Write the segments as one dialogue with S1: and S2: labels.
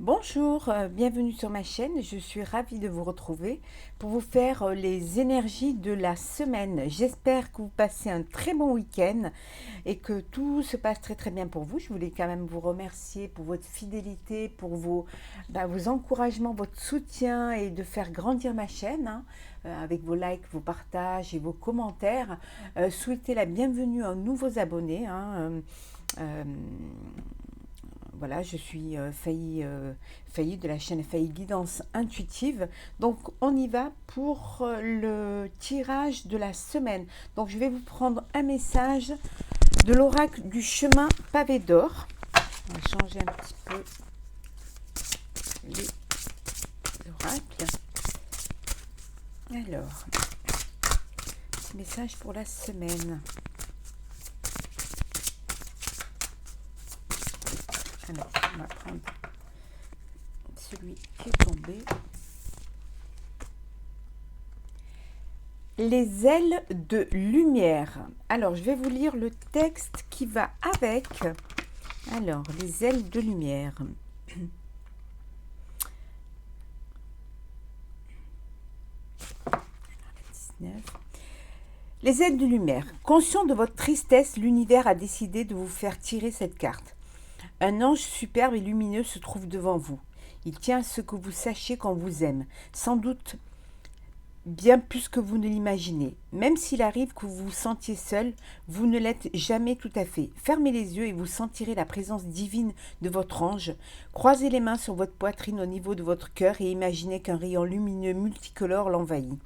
S1: Bonjour, bienvenue sur ma chaîne. Je suis ravie de vous retrouver pour vous faire les énergies de la semaine. J'espère que vous passez un très bon week-end et que tout se passe très très bien pour vous. Je voulais quand même vous remercier pour votre fidélité, pour vos encouragements, votre soutien et de faire grandir ma chaîne, avec vos likes, vos partages et vos commentaires. Souhaitez la bienvenue aux nouveaux abonnés. Euh, voilà, je suis Faillie de la chaîne Faillie Guidance Intuitive. Donc, on y va pour le tirage de la semaine. Donc, je vais vous prendre un message de l'oracle du chemin pavé d'or. On va changer un petit peu les oracles. Alors, petit message pour la semaine. Alors, on va prendre celui qui est tombé. Les ailes de lumière. Alors, je vais vous lire le texte qui va avec. Alors, les ailes de lumière. Les ailes de lumière. Conscient de votre tristesse, l'univers a décidé de vous faire tirer cette carte. Un ange superbe et lumineux se trouve devant vous. Il tient à ce que vous sachiez qu'on vous aime, sans doute bien plus que vous ne l'imaginez. Même s'il arrive que vous vous sentiez seul, vous ne l'êtes jamais tout à fait. Fermez les yeux et vous sentirez la présence divine de votre ange. Croisez les mains sur votre poitrine au niveau de votre cœur et imaginez qu'un rayon lumineux multicolore l'envahit.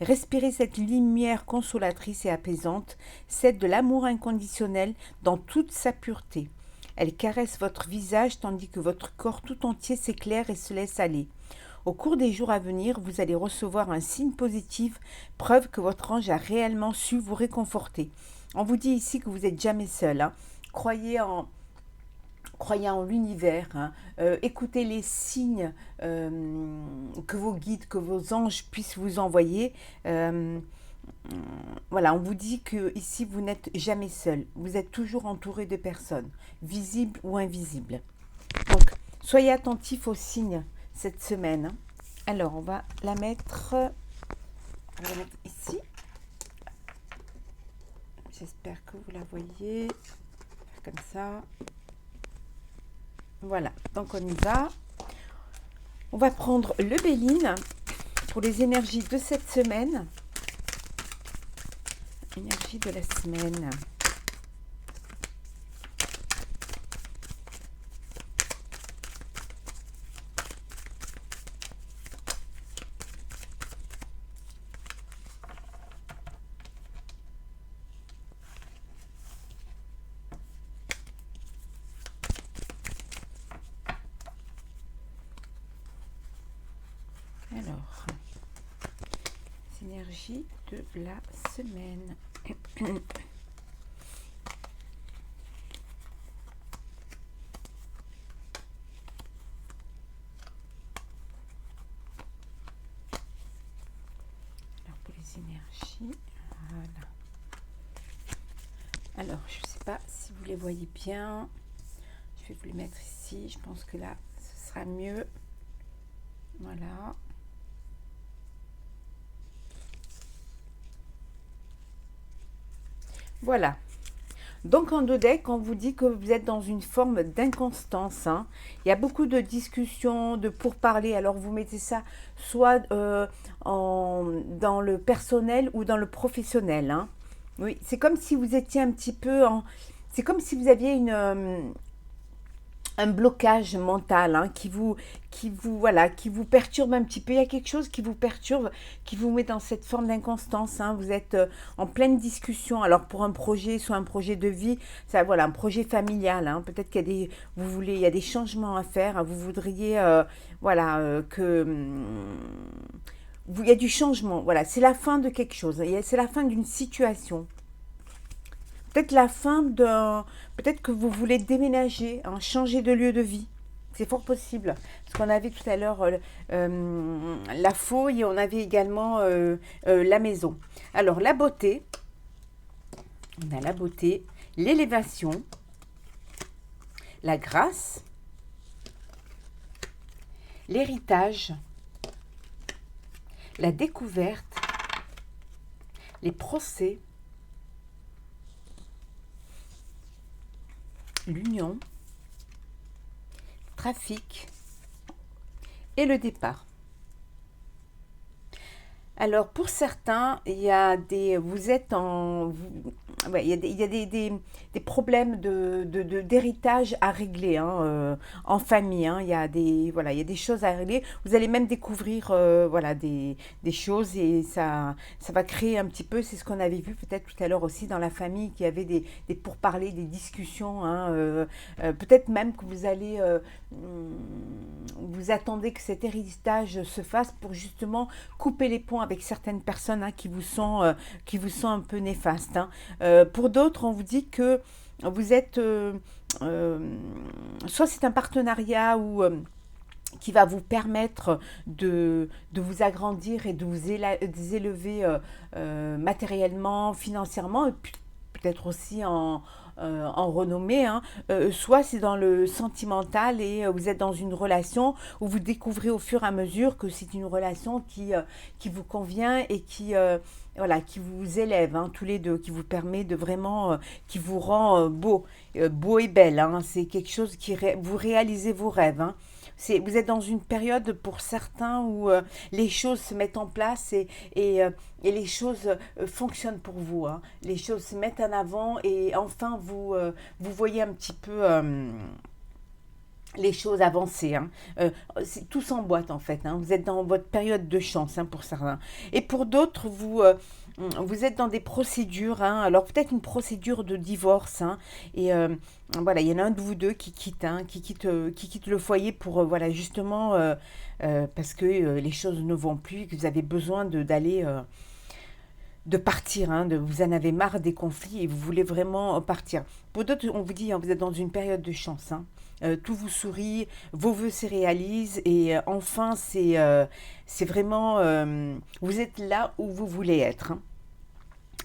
S1: Respirez cette lumière consolatrice et apaisante, celle de l'amour inconditionnel dans toute sa pureté. Elle caresse votre visage tandis que votre corps tout entier s'éclaire et se laisse aller. Au cours des jours à venir, vous allez recevoir un signe positif, preuve que votre ange a réellement su vous réconforter. On vous dit ici que vous n'êtes jamais seul. Croyez en l'univers, écoutez les signes que vos guides, que vos anges puissent vous envoyer. Voilà, on vous dit que ici vous n'êtes jamais seul. Vous êtes toujours entouré de personnes, visibles ou invisibles. Donc, soyez attentifs aux signes cette semaine. Alors, on va la mettre ici. J'espère que vous la voyez. Comme ça. Voilà, donc on y va. On va prendre le Béline pour les énergies de cette semaine. Énergie de la semaine. Alors, énergie de la semaine. Alors, pour les énergies, voilà. Alors, je ne sais pas si vous les voyez bien. Je vais vous les mettre ici. Je pense que là, ce sera mieux. Voilà. Voilà. Donc en deux decks, on vous dit que vous êtes dans une forme d'inconstance. Il y a beaucoup de discussions, de pourparlers. Alors vous mettez ça soit dans le personnel ou dans le professionnel. Oui, c'est comme si vous étiez un petit peu en... C'est comme si vous aviez un blocage mental, qui vous perturbe un petit peu. Il y a quelque chose qui vous perturbe, qui vous met dans cette forme d'inconstance. Vous êtes en pleine discussion. Alors pour un projet, soit un projet de vie, ça, voilà, un projet familial. Peut-être qu'il y a il y a des changements à faire. Vous voudriez, il y a du changement. Voilà, c'est la fin de quelque chose. C'est la fin d'une situation. Peut-être la fin d'un... Peut-être que vous voulez déménager, changer de lieu de vie. C'est fort possible. Parce qu'on avait tout à l'heure la fouille et on avait également la maison. Alors, la beauté. On a la beauté, l'élévation, la grâce, l'héritage, la découverte, les procès, l'union, trafic et le départ. Alors pour certains, il y a des, vous êtes en, ouais, il y a des problèmes d'héritage à régler hein, en famille. Hein. Il y a des, voilà, il y a des choses à régler. Vous allez même découvrir voilà, des choses et ça va créer un petit peu, c'est ce qu'on avait vu peut-être tout à l'heure aussi dans la famille, qu'il y avait des pourparlers, des discussions. Hein, peut-être même que vous allez, vous attendez que cet héritage se fasse pour justement couper les ponts avec certaines personnes hein, qui vous sont un peu néfastes. Hein. Pour d'autres, on vous dit que vous êtes, soit c'est un partenariat ou qui va vous permettre de vous agrandir et de vous élever matériellement, financièrement, et puis peut-être aussi en renommée, hein. Soit c'est dans le sentimental et vous êtes dans une relation où vous découvrez au fur et à mesure que c'est une relation qui vous convient et voilà, qui vous élève hein, tous les deux, qui vous permet de vraiment, qui vous rend beau et belle. Hein. C'est quelque chose vous réalisez vos rêves. Hein. Vous êtes dans une période pour certains où les choses se mettent en place et les choses fonctionnent pour vous. Hein. Les choses se mettent en avant et enfin vous voyez un petit peu les choses avancer. Hein. Tout s'emboîte en fait. Hein. Vous êtes dans votre période de chance hein, pour certains. Et pour d'autres, vous êtes dans des procédures. Hein. Alors peut-être une procédure de divorce. Hein. Et voilà, il y en a un de vous deux qui quitte, hein, qui quitte le foyer pour voilà justement parce que les choses ne vont plus, que vous avez besoin d'aller de partir, hein, vous en avez marre des conflits et vous voulez vraiment partir. Pour d'autres, on vous dit, hein, vous êtes dans une période de chance. Hein. Tout vous sourit, vos vœux se réalisent et enfin, c'est vraiment, vous êtes là où vous voulez être. Hein.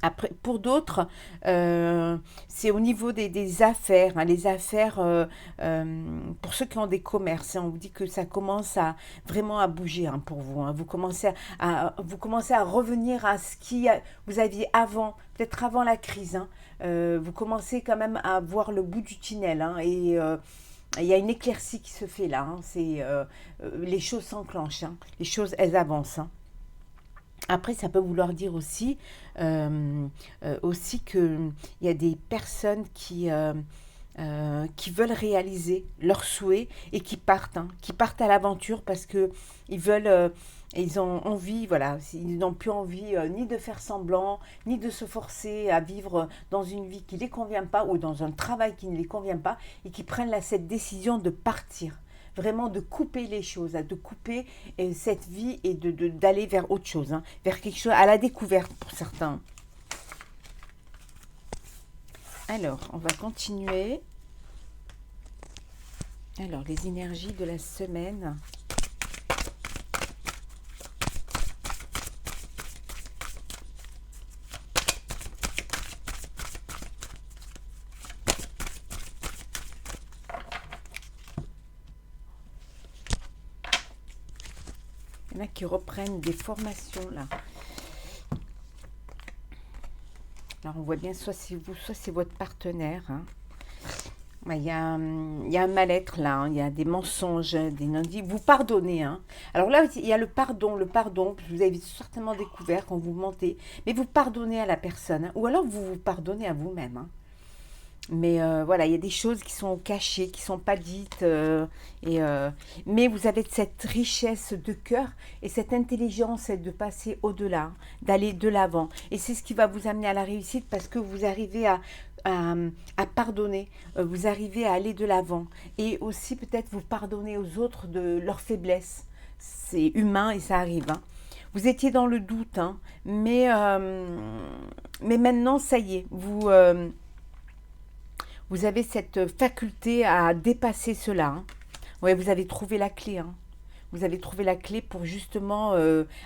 S1: Après, pour d'autres, c'est au niveau des affaires. Hein, les affaires, pour ceux qui ont des commerces, hein, on vous dit que ça commence vraiment à bouger hein, pour vous. Hein. Vous commencez à revenir à ce vous aviez avant, peut-être avant la crise. Hein. Vous commencez quand même à voir le bout du tunnel. Hein, et il y a une éclaircie qui se fait là. Hein, les choses s'enclenchent. Hein, les choses, elles avancent. Hein. Après, ça peut vouloir dire aussi qu'il y a des personnes qui veulent réaliser leurs souhaits et hein, qui partent à l'aventure parce que ils ont envie, voilà, ils n'ont plus envie ni de faire semblant, ni de se forcer à vivre dans une vie qui ne les convient pas ou dans un travail qui ne les convient pas et qui prennent cette décision de partir. Vraiment de couper les choses, de couper cette vie et d'aller vers autre chose, hein, vers quelque chose à la découverte pour certains. Alors, on va continuer. Alors, les énergies de la semaine. Il y en a qui reprennent des formations là. Alors on voit bien soit c'est vous, soit c'est votre partenaire. Hein. Il y a un mal-être là, hein. Il y a des mensonges, des non-dits. Vous pardonnez. Hein. Alors là, il y a le pardon. Vous avez certainement découvert quand vous mentez. Mais vous pardonnez à la personne. Hein. Ou alors vous vous pardonnez à vous-même. Hein. Mais voilà, il y a des choses qui sont cachées, qui ne sont pas dites. Mais vous avez cette richesse de cœur et cette intelligence de passer au-delà, d'aller de l'avant. Et c'est ce qui va vous amener à la réussite parce que vous arrivez à pardonner, vous arrivez à aller de l'avant. Et aussi peut-être vous pardonner aux autres de leurs faiblesses. C'est humain et ça arrive. Hein. Vous étiez dans le doute, hein, mais maintenant, ça y est, vous avez cette faculté à dépasser cela. Hein. Ouais, vous avez trouvé la clé. Hein. Vous avez trouvé la clé pour justement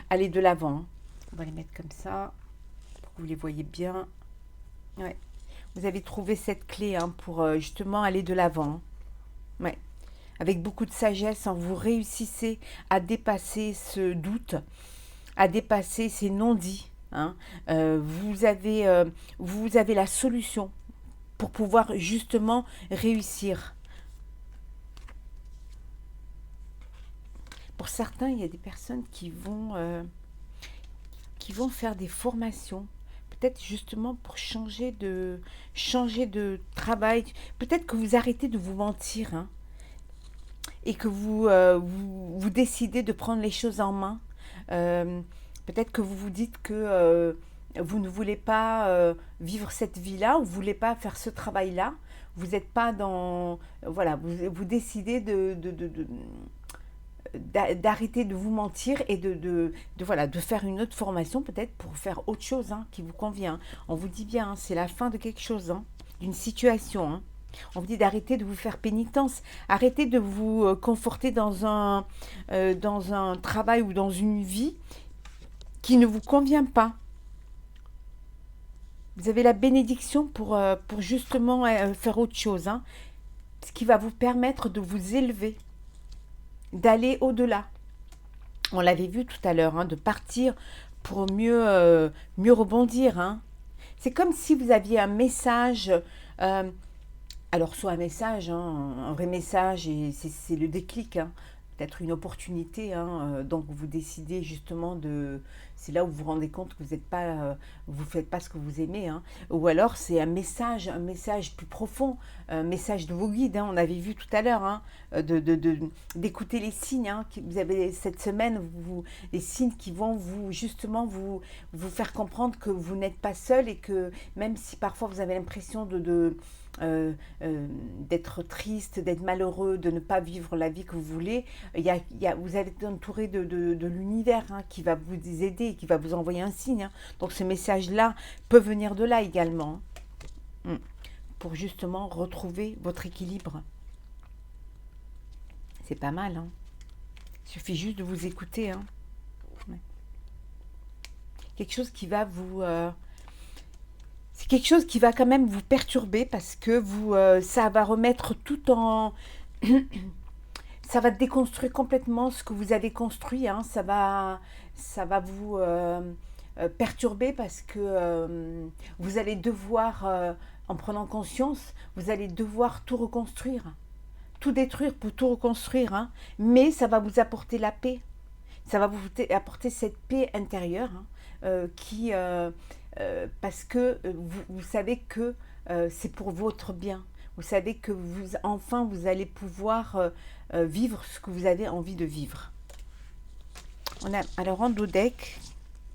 S1: aller de l'avant. Hein. On va les mettre comme ça pour que vous les voyez bien. Ouais. Vous avez trouvé cette clé hein, pour justement aller de l'avant. Ouais. avec beaucoup de sagesse, hein, vous réussissez à dépasser ce doute, à dépasser ces non-dits, hein. Vous avez la solution pour pouvoir justement réussir. Pour certains, il y a des personnes qui vont faire des formations, peut-être justement pour changer de travail. Peut-être que vous arrêtez de vous mentir, hein, et que vous décidez de prendre les choses en main. Euh, Peut-être que vous vous dites que vous ne voulez pas vivre cette vie-là, ou vous ne voulez pas faire ce travail-là. Vous n'êtes pas dans... Voilà, vous décidez d'arrêter de vous mentir et voilà, de faire une autre formation peut-être pour faire autre chose, hein, qui vous convient. On vous dit bien, hein, c'est la fin de quelque chose, hein, d'une situation, hein. On vous dit d'arrêter de vous faire pénitence, arrêtez de vous conforter dans un travail ou dans une vie qui ne vous convient pas. Vous avez la bénédiction pour justement faire autre chose, hein, ce qui va vous permettre de vous élever, d'aller au-delà. On l'avait vu tout à l'heure, hein, de partir pour mieux rebondir, hein. C'est comme si vous aviez un message, euh, alors soit un message, hein, un vrai message, et c'est le déclic, hein, peut-être une opportunité, hein, donc vous décidez justement de... C'est là où vous vous rendez compte que vous faites pas ce que vous aimez, hein. Ou alors c'est un message plus profond, un message de vos guides, hein, on avait vu tout à l'heure, hein, d'écouter les signes, hein, vous avez cette semaine, les signes qui vont justement vous faire comprendre que vous n'êtes pas seul, et que même si parfois vous avez l'impression euh, d'être triste, d'être malheureux, de ne pas vivre la vie que vous voulez, vous êtes entouré de l'univers, hein, qui va vous aider, qui va vous envoyer un signe, hein. Donc ce message-là peut venir de là également, hein, pour justement retrouver votre équilibre. C'est pas mal, hein. Il suffit juste de vous écouter, hein. Ouais. Quelque chose qui va c'est quelque chose qui va quand même vous perturber, parce que ça va remettre tout en... Ça va déconstruire complètement ce que vous avez construit, hein. Ça va vous perturber, parce que vous allez devoir, en prenant conscience, vous allez devoir tout reconstruire, tout détruire pour tout reconstruire, hein. Mais ça va vous apporter la paix. Ça va vous apporter cette paix intérieure, hein, parce que vous savez que c'est pour votre bien. Vous savez que enfin, vous allez pouvoir vivre ce que vous avez envie de vivre. Alors en dos deck,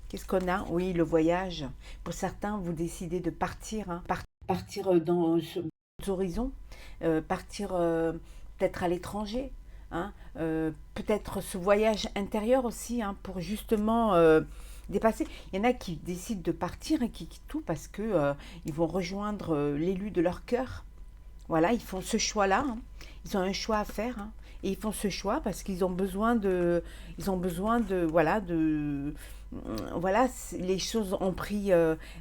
S1: qu'est-ce qu'on a? Oui, le voyage. Pour certains, vous décidez de partir, hein, partir dans d'autres horizons, partir peut-être à l'étranger, hein, peut-être ce voyage intérieur aussi, hein, pour justement dépasser. Il y en a qui décident de partir et qui quittent tout parce que ils vont rejoindre l'élu de leur cœur. Voilà, ils font ce choix-là, hein. Ils ont un choix à faire, hein. Et ils font ce choix parce qu'ils ont besoin voilà, les choses ont pris,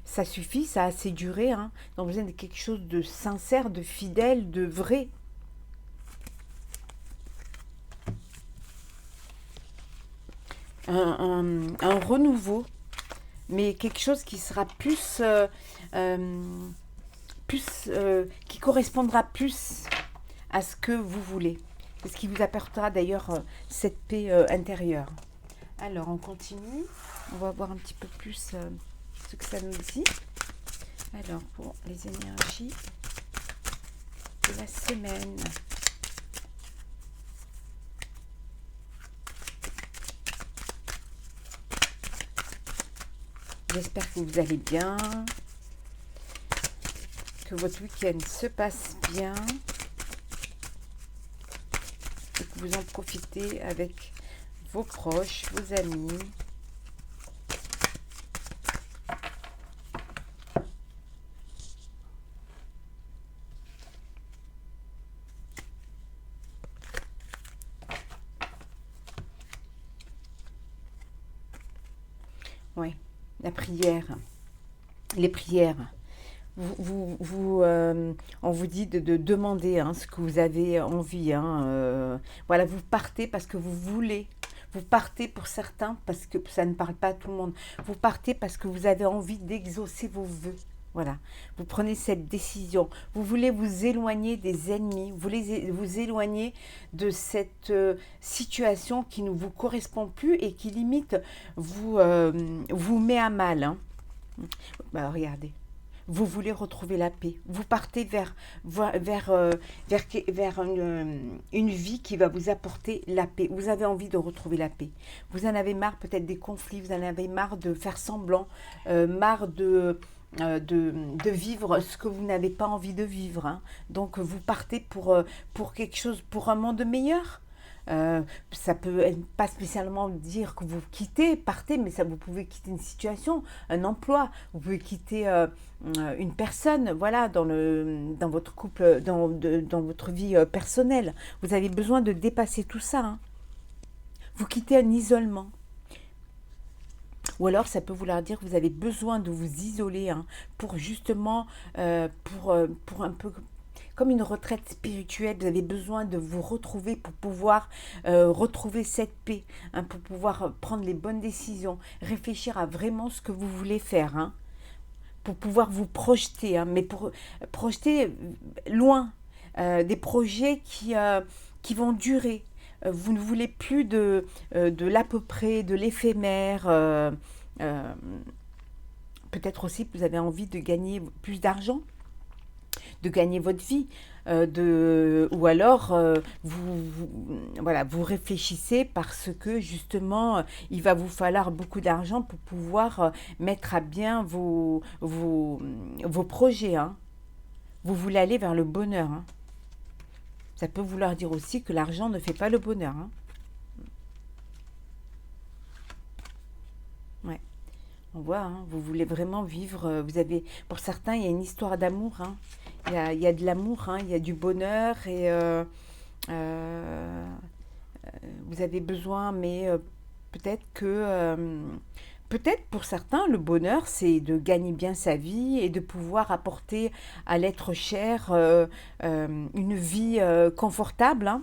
S1: ça suffit, ça a assez duré, hein. Ils ont besoin de quelque chose de sincère, de fidèle, de vrai. Un renouveau, mais quelque chose qui sera euh, qui correspondra plus à ce que vous voulez. C'est ce qui vous apportera d'ailleurs cette paix intérieure. Alors, on continue. On va voir un petit peu plus ce que ça nous dit. Alors, pour les énergies de la semaine. J'espère que vous allez bien, que votre week-end se passe bien et que vous en profitez avec vos proches, vos amis. Oui, la prière, les prières. on vous dit de demander hein, ce que vous avez envie. Hein, voilà, vous partez parce que vous voulez. Vous partez pour certains parce que ça ne parle pas à tout le monde. Vous partez parce que vous avez envie d'exaucer vos vœux. Voilà, vous prenez cette décision. Vous voulez vous éloigner des ennemis. Vous voulez vous éloigner de cette situation qui ne vous correspond plus et qui limite vous met à mal. Hein. Bah, regardez. Vous voulez retrouver la paix. Vous partez vers une vie qui va vous apporter la paix. Vous avez envie de retrouver la paix. Vous en avez marre peut-être des conflits, vous en avez marre de faire semblant, marre de vivre ce que vous n'avez pas envie de vivre. Hein. Donc vous partez pour quelque chose, pour un monde meilleur. Ça peut pas spécialement dire que vous quittez, partez, mais ça vous pouvez quitter une situation, un emploi, vous pouvez quitter une personne, voilà, dans votre couple, dans votre vie personnelle. Vous avez besoin de dépasser tout ça. Hein. Vous quittez un isolement. Ou alors ça peut vouloir dire que vous avez besoin de vous isoler hein, pour justement, pour un peu comme une retraite spirituelle, vous avez besoin de vous retrouver pour pouvoir retrouver cette paix, hein, pour pouvoir prendre les bonnes décisions, réfléchir à vraiment ce que vous voulez faire, hein, pour pouvoir vous projeter, hein, mais pour projeter loin, des projets qui vont durer. Vous ne voulez plus de l'à peu près, de l'éphémère. Euh, Peut-être aussi que vous avez envie de gagner plus d'argent, de gagner votre vie, ou alors voilà, vous réfléchissez parce que justement il va vous falloir beaucoup d'argent pour pouvoir mettre à bien vos projets. Hein. Vous voulez aller vers le bonheur. Hein. Ça peut vouloir dire aussi que l'argent ne fait pas le bonheur. Hein. Ouais. On voit, hein, vous voulez vraiment vivre. Vous avez, pour certains, il y a une histoire d'amour. Hein. Il y a de l'amour, hein, il y a du bonheur et euh, vous avez besoin, mais peut-être que peut-être pour certains, le bonheur, c'est de gagner bien sa vie et de pouvoir apporter à l'être cher une vie confortable. Hein.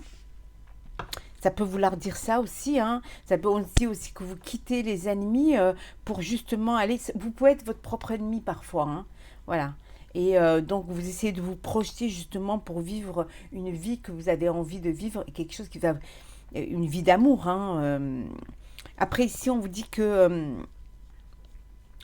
S1: Ça peut vouloir dire ça aussi, hein. Ça peut aussi que vous quittez les ennemis pour justement aller. Vous pouvez être votre propre ennemi parfois, hein. Voilà. Et donc vous essayez de vous projeter justement pour vivre une vie que vous avez envie de vivre, quelque chose qui va, une vie d'amour, hein. Après ici on vous dit que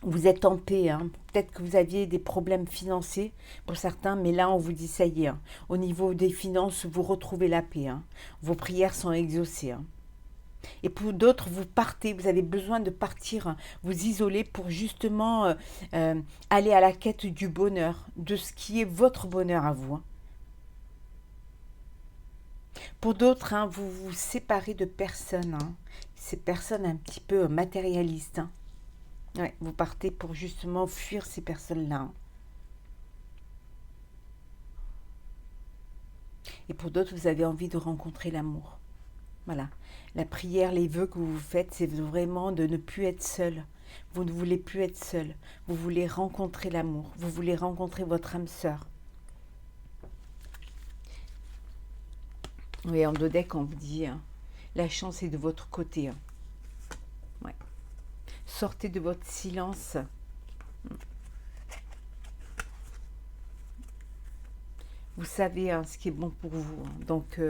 S1: vous êtes en paix, hein. Peut-être que vous aviez des problèmes financiers pour certains, mais là on vous dit ça y est. Hein. Au niveau des finances, vous retrouvez la paix. Hein. Vos prières sont exaucées. Hein. Et pour d'autres, vous partez, vous avez besoin de partir, hein, vous isoler pour justement aller à la quête du bonheur, de ce qui est votre bonheur à vous. Hein. Pour d'autres, hein, vous vous séparez de personnes, hein, ces personnes un petit peu matérialistes. Hein. Ouais, vous partez pour justement fuir ces personnes-là. Hein. Et pour d'autres, vous avez envie de rencontrer l'amour. Voilà. La prière, les vœux que vous faites, c'est vraiment de ne plus être seul. Vous ne voulez plus être seul. Vous voulez rencontrer l'amour. Vous voulez rencontrer votre âme sœur. Oui, en Dodec, on vous dit, hein, la chance est de votre côté. Hein. Ouais. Sortez de votre silence. Vous savez hein, ce qui est bon pour vous. Hein. Donc,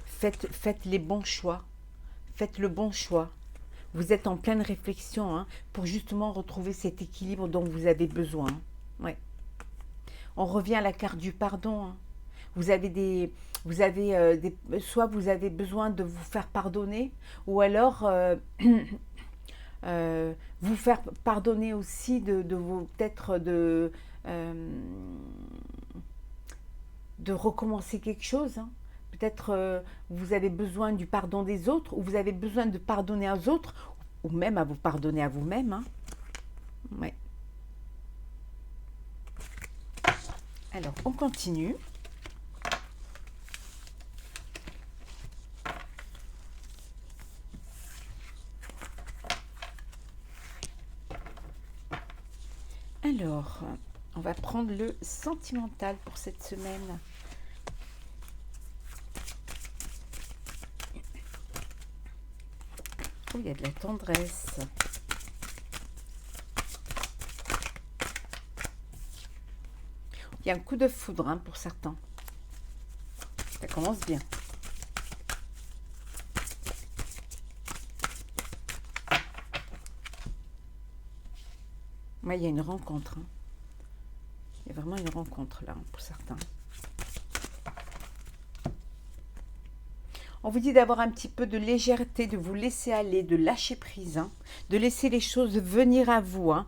S1: faites les bons choix. Faites le bon choix. Vous êtes en pleine réflexion hein, pour justement retrouver cet équilibre dont vous avez besoin. Hein. Ouais. On revient à la carte du pardon. Hein. Soit vous avez besoin de vous faire pardonner, ou alors vous faire pardonner aussi de vous peut-être de recommencer quelque chose. Hein. Peut-être vous avez besoin du pardon des autres, ou vous avez besoin de pardonner aux autres, ou même à vous pardonner à vous-même. Hein. Ouais. Alors, on continue. Alors, On va prendre le sentimental pour cette semaine. Oh, il y a de la tendresse. Il y a un coup de foudre hein, pour certains. Ça commence bien. Moi, il y a une rencontre. Hein. Il y a vraiment une rencontre là pour certains. On vous dit d'avoir un petit peu de légèreté, de vous laisser aller, de lâcher prise, hein, de laisser les choses venir à vous. Hein,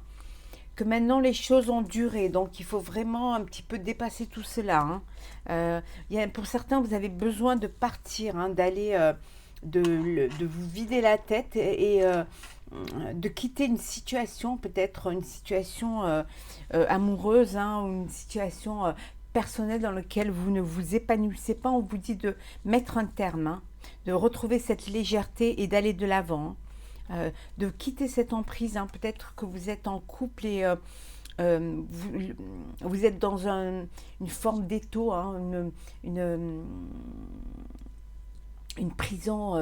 S1: que maintenant les choses ont duré, donc il faut vraiment un petit peu dépasser tout cela. Hein. Pour certains, vous avez besoin de partir, hein, d'aller, de vous vider la tête et de quitter une situation, peut-être une situation amoureuse, hein, ou une situation personnelle dans laquelle vous ne vous épanouissez pas. On vous dit de mettre un terme, hein, de retrouver cette légèreté et d'aller de l'avant. Hein. De quitter cette emprise, hein. Peut-être que vous êtes en couple et vous êtes dans une forme d'étau, hein, une prison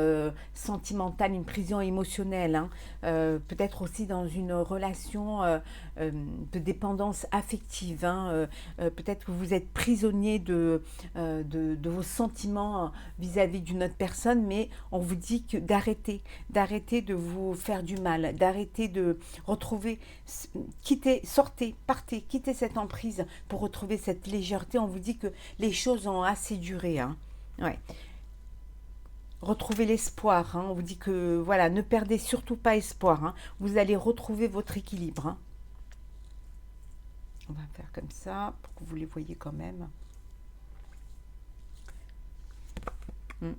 S1: sentimentale, une prison émotionnelle, hein. Peut-être aussi dans une relation de dépendance affective. Hein. Peut-être que vous êtes prisonnier de vos sentiments vis-à-vis d'une autre personne, mais on vous dit que d'arrêter de vous faire du mal, d'arrêter de retrouver, quitter, sortez, partez, quittez cette emprise pour retrouver cette légèreté. On vous dit que les choses ont assez duré. Hein. Ouais. Retrouvez l'espoir, hein. On vous dit que, voilà, ne perdez surtout pas espoir. Hein. Vous allez retrouver votre équilibre. Hein. On va faire comme ça, pour que vous les voyez quand même. Vous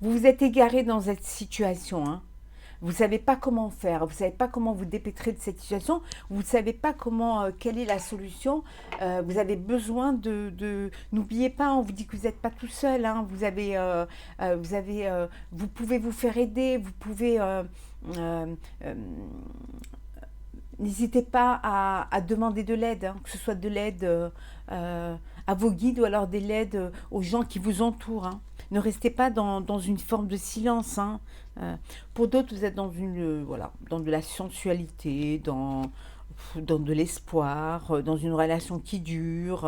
S1: vous êtes égaré dans cette situation, hein. Vous ne savez pas comment faire, vous ne savez pas comment vous dépêtrer de cette situation, vous ne savez pas comment, quelle est la solution. Vous avez besoin n'oubliez pas, on vous dit que vous n'êtes pas tout seul, hein, vous pouvez vous faire aider, vous pouvez, n'hésitez pas à demander de l'aide, hein, que ce soit de l'aide à vos guides ou alors de l'aide aux gens qui vous entourent. Hein. Ne restez pas dans une forme de silence. Hein. Pour d'autres, vous êtes dans voilà, dans de la sensualité, dans de l'espoir, dans une relation qui dure,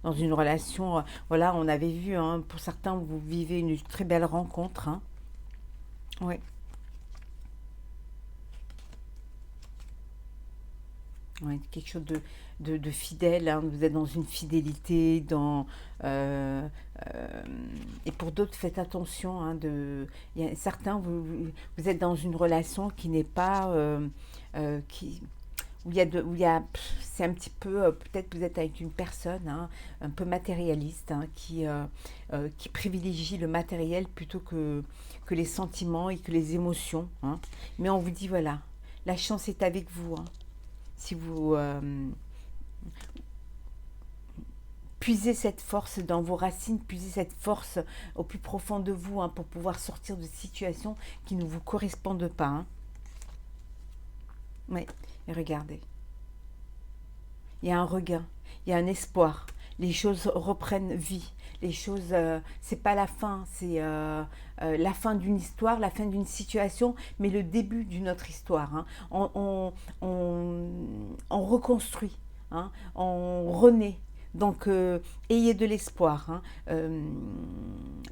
S1: dans une relation, voilà, on avait vu, hein, pour certains, vous vivez une très belle rencontre. Hein. Ouais. Ouais, quelque chose de fidèle, hein. Vous êtes dans une fidélité, euh, euh, et pour d'autres, faites attention. Hein, il y a certains, vous êtes dans une relation qui n'est pas, qui, c'est un petit peu, peut-être vous êtes avec une personne hein, un peu matérialiste, hein, qui privilégie le matériel plutôt que les sentiments et que les émotions. Hein. Mais on vous dit, voilà, la chance est avec vous. Hein. Si vous puisez cette force dans vos racines, puisez cette force au plus profond de vous hein, pour pouvoir sortir de situations qui ne vous correspondent pas. Hein. Oui, et regardez. Il y a un regain, il y a un espoir. Les choses reprennent vie. Les choses, c'est pas la fin, c'est la fin d'une histoire, la fin d'une situation, mais le début d'une autre histoire. Hein. On reconstruit, hein, on renaît. Donc, ayez de l'espoir. Hein.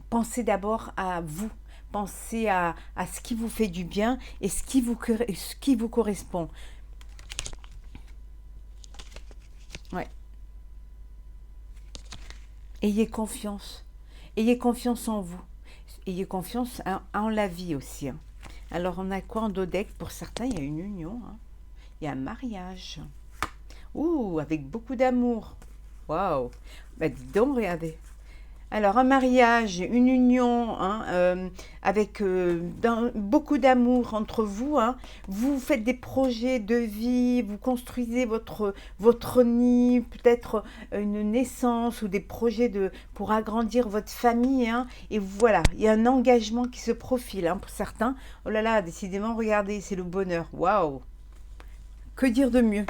S1: Pensez d'abord à vous. Pensez à ce qui vous fait du bien et ce qui vous correspond. Ouais. Ayez confiance. Ayez confiance en vous. Ayez confiance en la vie aussi. Hein. Alors, on a quoi en dodec? Pour certains, il y a une union. Hein. Il y a un mariage. Ouh, avec beaucoup d'amour. Waouh. Bah, dis donc, regardez. Alors, un mariage, une union, hein, avec beaucoup d'amour entre vous. Hein. Vous faites des projets de vie, vous construisez votre nid, peut-être une naissance ou des projets pour agrandir votre famille. Hein. Et voilà, il y a un engagement qui se profile hein, pour certains. Oh là là, décidément, regardez, c'est le bonheur. Waouh! Que dire de mieux?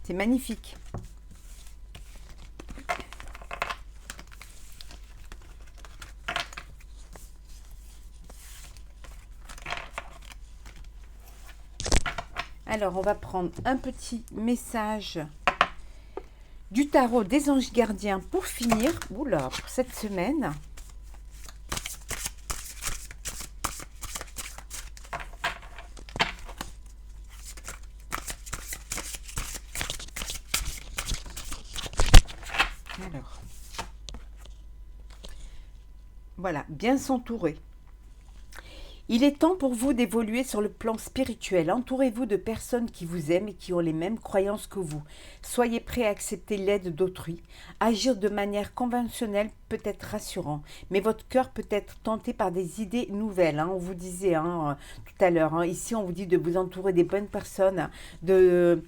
S1: C'est magnifique. Alors, on va prendre un petit message du tarot des anges gardiens pour finir. Oula, pour cette semaine. Alors, voilà, bien s'entourer. Il est temps pour vous d'évoluer sur le plan spirituel. Entourez-vous de personnes qui vous aiment et qui ont les mêmes croyances que vous. Soyez prêts à accepter l'aide d'autrui. Agir de manière conventionnelle peut être rassurant, mais votre cœur peut être tenté par des idées nouvelles. On vous disait tout à l'heure, ici on vous dit de vous entourer des bonnes personnes, de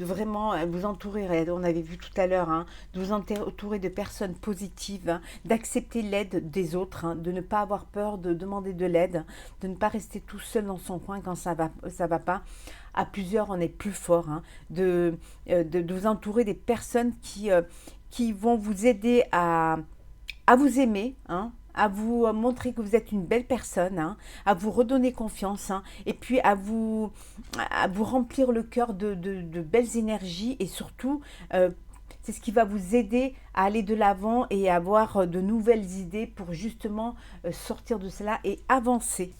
S1: vraiment vous entourer, on avait vu tout à l'heure, de vous entourer de personnes positives, d'accepter l'aide des autres, de ne pas avoir peur de demander de l'aide, de ne pas rester tout seul dans son coin quand ça va pas. À plusieurs, on est plus fort, de vous entourer des personnes qui vont vous aider à vous aimer, à vous montrer que vous êtes une belle personne, à vous redonner confiance, et puis à vous remplir le cœur de belles énergies, et surtout, c'est ce qui va vous aider à aller de l'avant et à avoir de nouvelles idées pour justement sortir de cela et avancer.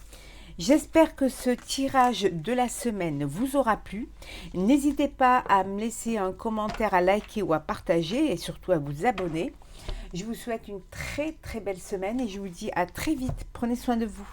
S1: J'espère que ce tirage de la semaine vous aura plu. N'hésitez pas à me laisser un commentaire, à liker ou à partager et surtout à vous abonner. Je vous souhaite une très très belle semaine et je vous dis à très vite. Prenez soin de vous.